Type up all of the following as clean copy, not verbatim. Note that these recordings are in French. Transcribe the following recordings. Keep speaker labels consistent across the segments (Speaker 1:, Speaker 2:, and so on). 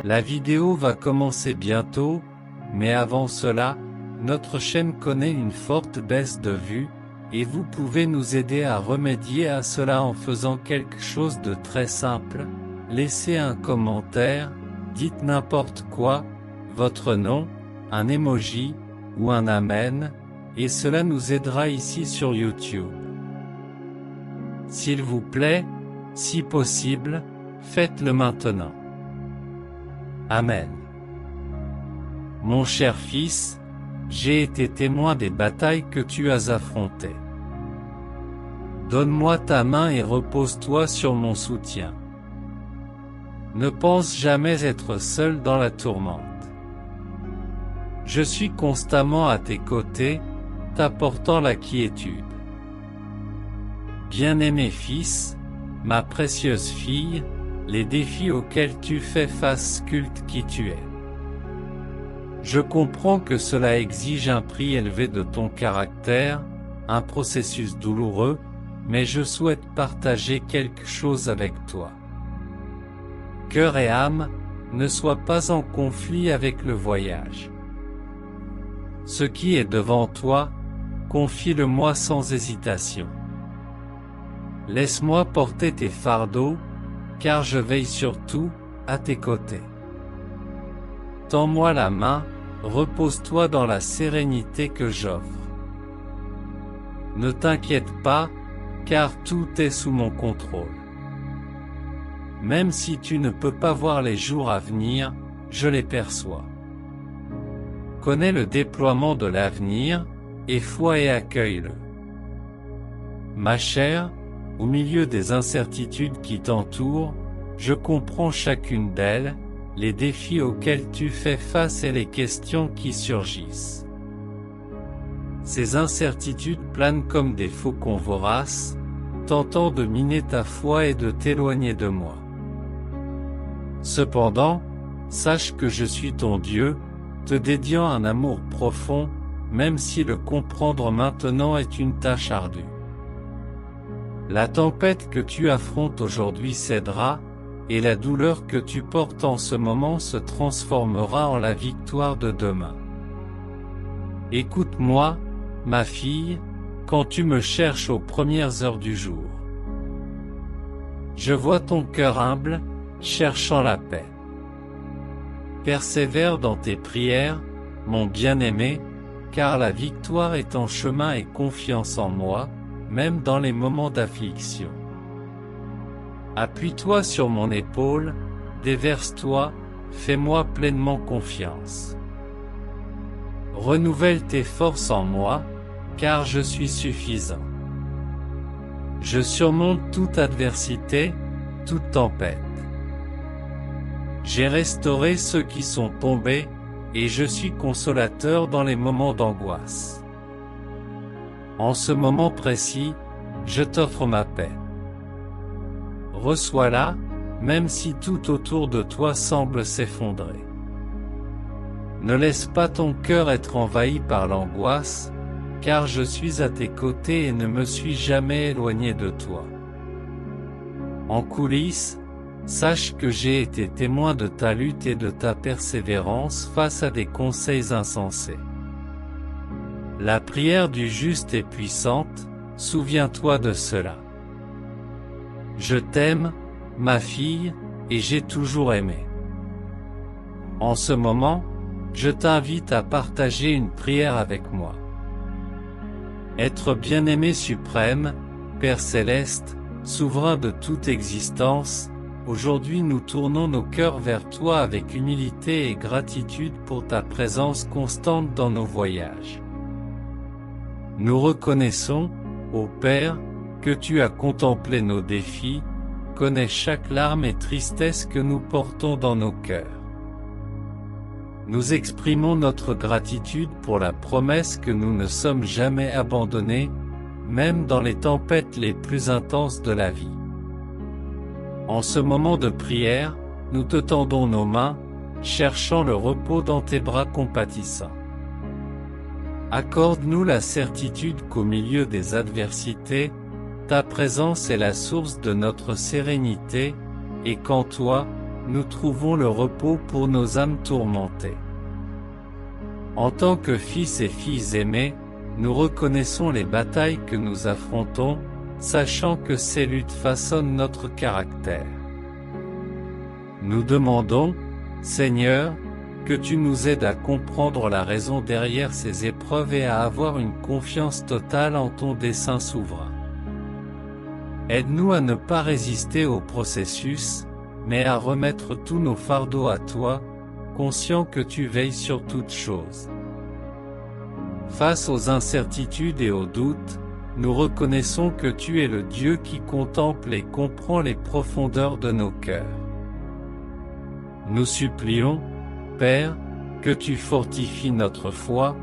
Speaker 1: La vidéo va commencer bientôt, mais avant cela, notre chaîne connaît une forte baisse de vues, et vous pouvez nous aider à remédier à cela en faisant quelque chose de très simple. Laissez un commentaire, dites n'importe quoi, votre nom, un emoji, ou un amen, et cela nous aidera ici sur YouTube. S'il vous plaît, si possible, faites-le maintenant. Amen. Mon cher fils, j'ai été témoin des batailles que tu as affrontées. Donne-moi ta main et repose-toi sur mon soutien. Ne pense jamais être seul dans la tourmente. Je suis constamment à tes côtés, t'apportant la quiétude. Bien-aimé fils, ma précieuse fille, les défis auxquels tu fais face sculptent qui tu es. Je comprends que cela exige un prix élevé de ton caractère, un processus douloureux, mais je souhaite partager quelque chose avec toi. Cœur et âme, ne sois pas en conflit avec le voyage. Ce qui est devant toi, confie-le-moi sans hésitation. Laisse-moi porter tes fardeaux, car je veille sur tout, à tes côtés. Tends-moi la main, repose-toi dans la sérénité que j'offre. Ne t'inquiète pas, car tout est sous mon contrôle. Même si tu ne peux pas voir les jours à venir, je les perçois. Connais le déploiement de l'avenir, aie foi et accueille-le. Ma chère, au milieu des incertitudes qui t'entourent, je comprends chacune d'elles, les défis auxquels tu fais face et les questions qui surgissent. Ces incertitudes planent comme des faucons voraces, tentant de miner ta foi et de t'éloigner de moi. Cependant, sache que je suis ton Dieu, te dédiant un amour profond, même si le comprendre maintenant est une tâche ardue. La tempête que tu affrontes aujourd'hui cédera, et la douleur que tu portes en ce moment se transformera en la victoire de demain. Écoute-moi, ma fille, quand tu me cherches aux premières heures du jour. Je vois ton cœur humble, cherchant la paix. Persévère dans tes prières, mon bien-aimé, car la victoire est en chemin et confiance en moi, même dans les moments d'affliction. Appuie-toi sur mon épaule, déverse-toi, fais-moi pleinement confiance. Renouvelle tes forces en moi, car je suis suffisant. Je surmonte toute adversité, toute tempête. J'ai restauré ceux qui sont tombés, et je suis consolateur dans les moments d'angoisse. En ce moment précis, je t'offre ma paix. Reçois-la, même si tout autour de toi semble s'effondrer. Ne laisse pas ton cœur être envahi par l'angoisse, car je suis à tes côtés et ne me suis jamais éloigné de toi. En coulisses, sache que j'ai été témoin de ta lutte et de ta persévérance face à des conseils insensés. La prière du juste est puissante, souviens-toi de cela. Je t'aime, ma fille, et j'ai toujours aimé. En ce moment, je t'invite à partager une prière avec moi. Être bien-aimé suprême, Père céleste, souverain de toute existence, aujourd'hui nous tournons nos cœurs vers toi avec humilité et gratitude pour ta présence constante dans nos voyages. Nous reconnaissons, ô Père, que tu as contemplé nos défis, connais chaque larme et tristesse que nous portons dans nos cœurs. Nous exprimons notre gratitude pour la promesse que nous ne sommes jamais abandonnés, même dans les tempêtes les plus intenses de la vie. En ce moment de prière, nous te tendons nos mains, cherchant le repos dans tes bras compatissants. Accorde-nous la certitude qu'au milieu des adversités, ta présence est la source de notre sérénité, et qu'en toi, nous trouvons le repos pour nos âmes tourmentées. En tant que fils et filles aimés, nous reconnaissons les batailles que nous affrontons, sachant que ces luttes façonnent notre caractère. Nous demandons, Seigneur, que tu nous aides à comprendre la raison derrière ces épreuves et à avoir une confiance totale en ton dessein souverain. Aide-nous à ne pas résister au processus, mais à remettre tous nos fardeaux à toi, conscient que tu veilles sur toutes choses. Face aux incertitudes et aux doutes, nous reconnaissons que tu es le Dieu qui contemple et comprend les profondeurs de nos cœurs. Nous supplions, Père, que tu fortifies notre foi,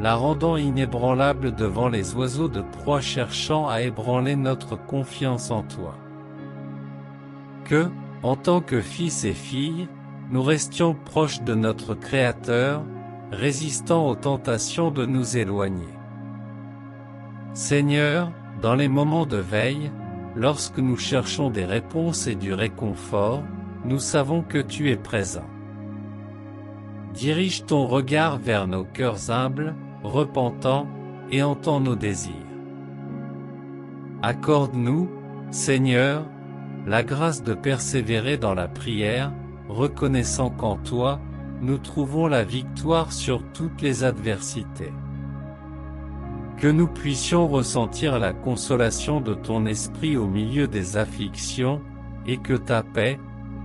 Speaker 1: la rendant inébranlable devant les oiseaux de proie cherchant à ébranler notre confiance en toi. Que, en tant que fils et filles, nous restions proches de notre Créateur, résistant aux tentations de nous éloigner. Seigneur, dans les moments de veille, lorsque nous cherchons des réponses et du réconfort, nous savons que tu es présent. Dirige ton regard vers nos cœurs humbles, repentants, et entends nos désirs. Accorde-nous, Seigneur, la grâce de persévérer dans la prière, reconnaissant qu'en toi, nous trouvons la victoire sur toutes les adversités. Que nous puissions ressentir la consolation de ton esprit au milieu des afflictions, et que ta paix,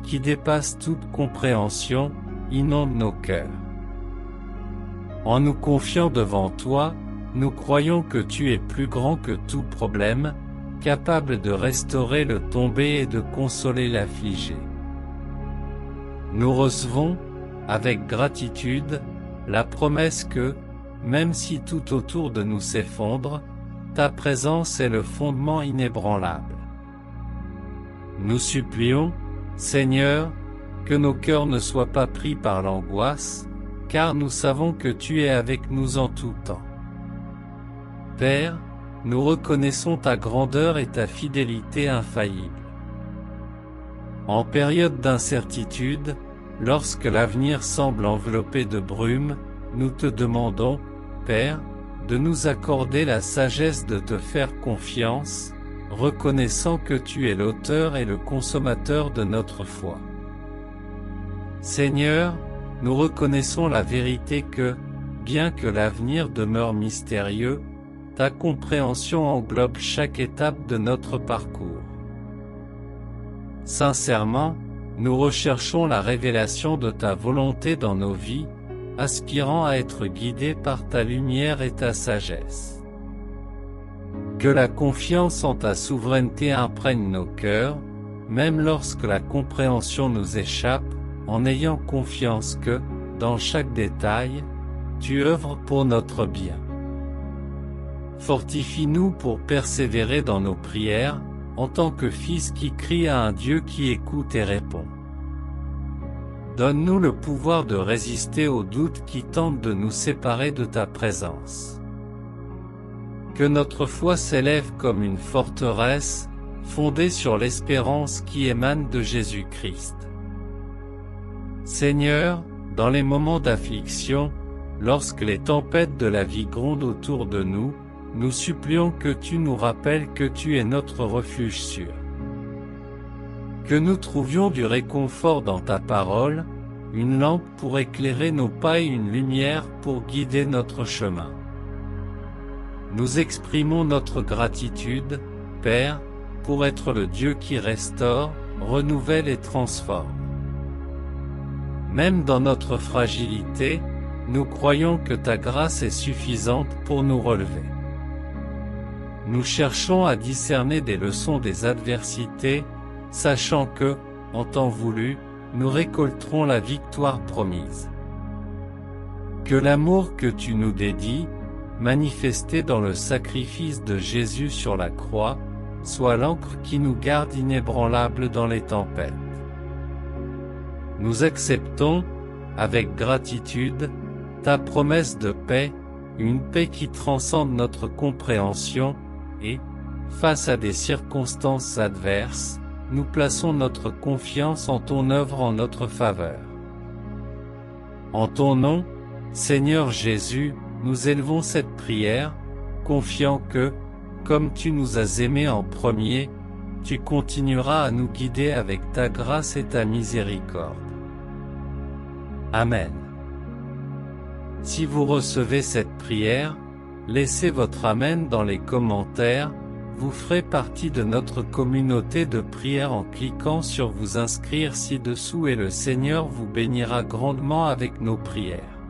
Speaker 1: qui dépasse toute compréhension, inonde nos cœurs. En nous confiant devant toi, nous croyons que tu es plus grand que tout problème, capable de restaurer le tombé et de consoler l'affligé. Nous recevons, avec gratitude, la promesse que, même si tout autour de nous s'effondre, ta présence est le fondement inébranlable. Nous supplions, Seigneur, que nos cœurs ne soient pas pris par l'angoisse, car nous savons que tu es avec nous en tout temps. Père, nous reconnaissons ta grandeur et ta fidélité infaillible. En période d'incertitude, lorsque l'avenir semble enveloppé de brume, nous te demandons, Père, de nous accorder la sagesse de te faire confiance, reconnaissant que tu es l'auteur et le consommateur de notre foi. Seigneur, nous reconnaissons la vérité que, bien que l'avenir demeure mystérieux, ta compréhension englobe chaque étape de notre parcours. Sincèrement, nous recherchons la révélation de ta volonté dans nos vies, aspirant à être guidés par ta lumière et ta sagesse. Que la confiance en ta souveraineté imprègne nos cœurs, même lorsque la compréhension nous échappe, en ayant confiance que, dans chaque détail, tu œuvres pour notre bien. Fortifie-nous pour persévérer dans nos prières, en tant que fils qui crient à un Dieu qui écoute et répond. Donne-nous le pouvoir de résister aux doutes qui tentent de nous séparer de ta présence. Que notre foi s'élève comme une forteresse, fondée sur l'espérance qui émane de Jésus-Christ. Seigneur, dans les moments d'affliction, lorsque les tempêtes de la vie grondent autour de nous, nous supplions que tu nous rappelles que tu es notre refuge sûr. Que nous trouvions du réconfort dans ta parole, une lampe pour éclairer nos pas et une lumière pour guider notre chemin. Nous exprimons notre gratitude, Père, pour être le Dieu qui restaure, renouvelle et transforme. Même dans notre fragilité, nous croyons que ta grâce est suffisante pour nous relever. Nous cherchons à discerner des leçons des adversités, sachant que, en temps voulu, nous récolterons la victoire promise. Que l'amour que tu nous dédies, manifesté dans le sacrifice de Jésus sur la croix, soit l'encre qui nous garde inébranlables dans les tempêtes. Nous acceptons, avec gratitude, ta promesse de paix, une paix qui transcende notre compréhension, et, face à des circonstances adverses, nous plaçons notre confiance en ton œuvre en notre faveur. En ton nom, Seigneur Jésus, nous élevons cette prière, confiant que, comme tu nous as aimés en premier, tu continueras à nous guider avec ta grâce et ta miséricorde. Amen. Si vous recevez cette prière, laissez votre Amen dans les commentaires, vous ferez partie de notre communauté de prière en cliquant sur vous inscrire ci-dessous et le Seigneur vous bénira grandement avec nos prières.